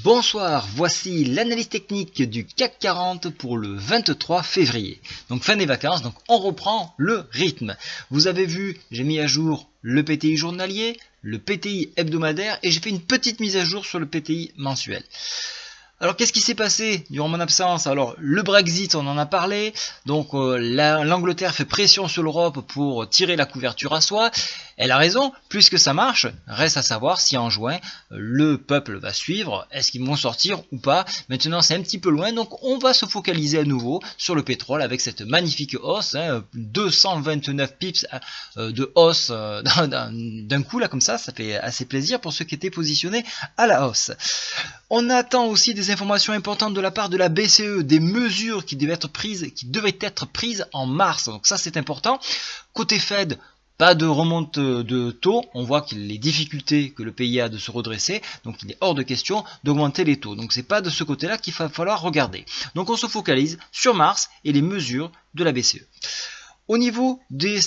Bonsoir, voici l'analyse technique du CAC 40 pour le 23 février. Donc fin des vacances, donc on reprend le rythme. Vous avez vu, j'ai mis à jour le PTI journalier, le PTI hebdomadaire et j'ai fait une petite mise à jour sur le PTI mensuel. Alors qu'est-ce qui s'est passé durant mon absence? Alors le Brexit, on en a parlé, donc l'Angleterre fait pression sur l'Europe pour tirer la couverture à soi. Elle a raison, puisque ça marche, reste à savoir si en juin le peuple va suivre, est-ce qu'ils vont sortir ou pas. Maintenant c'est un petit peu loin, donc on va se focaliser à nouveau sur le pétrole avec cette magnifique hausse, 229 pips de hausse d'un coup là comme ça fait assez plaisir pour ceux qui étaient positionnés à la hausse. On attend aussi des informations importantes de la part de la BCE, des mesures qui devaient être prises en mars. Donc ça c'est important. Côté Fed, pas de remonte de taux, on voit que les difficultés que le pays a de se redresser, donc il est hors de question d'augmenter les taux. Donc c'est pas de ce côté-là qu'il va falloir regarder. Donc on se focalise sur mars et les mesures de la BCE. Au niveau des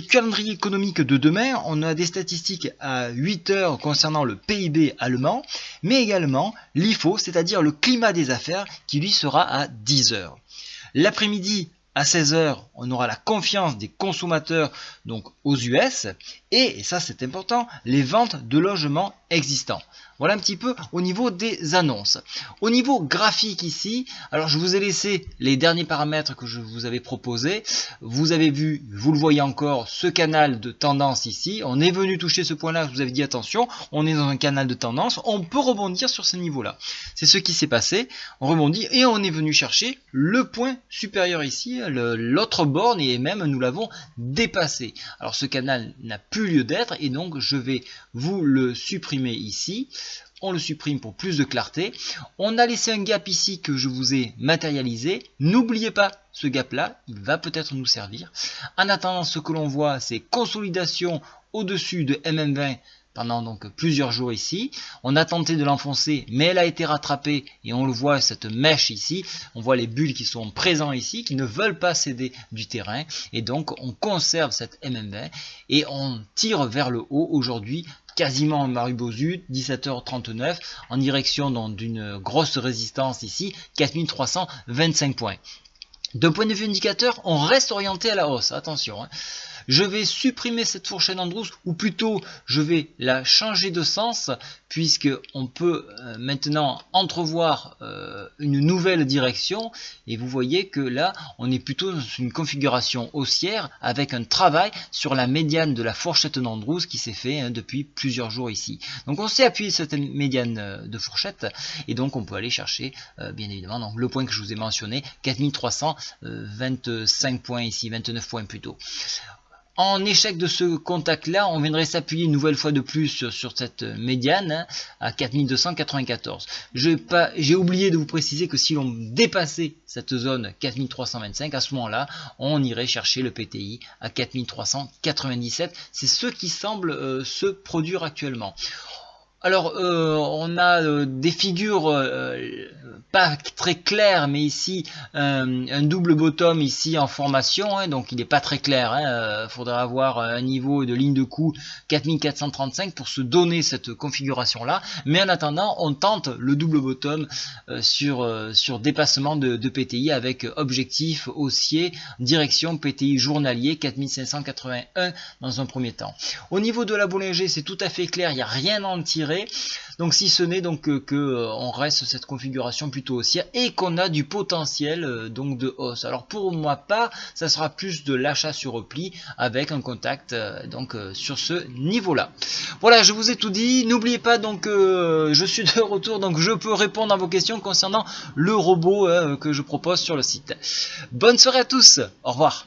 calendriers économiques de demain, on a des statistiques à 8 heures concernant le PIB allemand, mais également l'IFO, c'est-à-dire le climat des affaires, qui lui sera à 10 heures. L'après-midi, à 16 heures, on aura la confiance des consommateurs donc aux US et ça c'est important, les ventes de logements existants. Voilà un petit peu au niveau des annonces. Au niveau graphique ici, alors je vous ai laissé les derniers paramètres que je vous avais proposés. Vous avez vu, vous le voyez encore, ce canal de tendance ici. On est venu toucher ce point-là, je vous avais dit attention, on est dans un canal de tendance, on peut rebondir sur ce niveau-là. C'est ce qui s'est passé, on rebondit et on est venu chercher le point supérieur ici, l'autre borne et même nous l'avons dépassé. Alors ce canal n'a plus lieu d'être et donc je vais vous le supprimer ici. On le supprime pour plus de clarté. On a laissé un gap ici que je vous ai matérialisé. N'oubliez pas ce gap là, il va peut-être nous servir. En attendant, ce que l'on voit, c'est consolidation au-dessus de MM20 pendant donc plusieurs jours ici. On a tenté de l'enfoncer, mais elle a été rattrapée et on le voit, cette mèche ici. On voit les bulles qui sont présentes ici, qui ne veulent pas céder du terrain. Et donc, on conserve cette MM20 et on tire vers le haut aujourd'hui, quasiment en Maribosu, 17h39, en direction d'une grosse résistance ici, 4325 points. D'un point de vue indicateur, on reste orienté à la hausse, attention. Je vais supprimer cette fourchette Andrews, ou plutôt je vais la changer de sens, puisque on peut maintenant entrevoir une nouvelle direction, et vous voyez que là, on est plutôt dans une configuration haussière, avec un travail sur la médiane de la fourchette d'Andrews qui s'est fait depuis plusieurs jours ici. Donc on s'est appuyé sur cette médiane de fourchette, et donc on peut aller chercher, bien évidemment, donc le point que je vous ai mentionné, 4325 points ici, 29 points plutôt. En échec de ce contact-là, on viendrait s'appuyer une nouvelle fois de plus sur cette médiane à 4294. J'ai oublié de vous préciser que si l'on dépassait cette zone 4325, à ce moment-là, on irait chercher le PTI à 4397. C'est ce qui semble se produire actuellement. Alors, on a des figures pas très claires, mais ici, un double bottom ici en formation, donc il n'est pas très clair. Faudra avoir un niveau de ligne de coup 4435 pour se donner cette configuration-là. Mais en attendant, on tente le double bottom sur dépassement de PTI avec objectif haussier, direction PTI journalier 4581 dans un premier temps. Au niveau de la Bollinger, c'est tout à fait clair, il n'y a rien à en tirer. Donc si ce n'est donc que on reste sur cette configuration plutôt haussière et qu'on a du potentiel donc de hausse. Alors pour moi part, ça sera plus de l'achat sur repli avec un contact sur ce niveau-là. Voilà, je vous ai tout dit. N'oubliez pas donc je suis de retour, donc je peux répondre à vos questions concernant le robot que je propose sur le site. Bonne soirée à tous. Au revoir.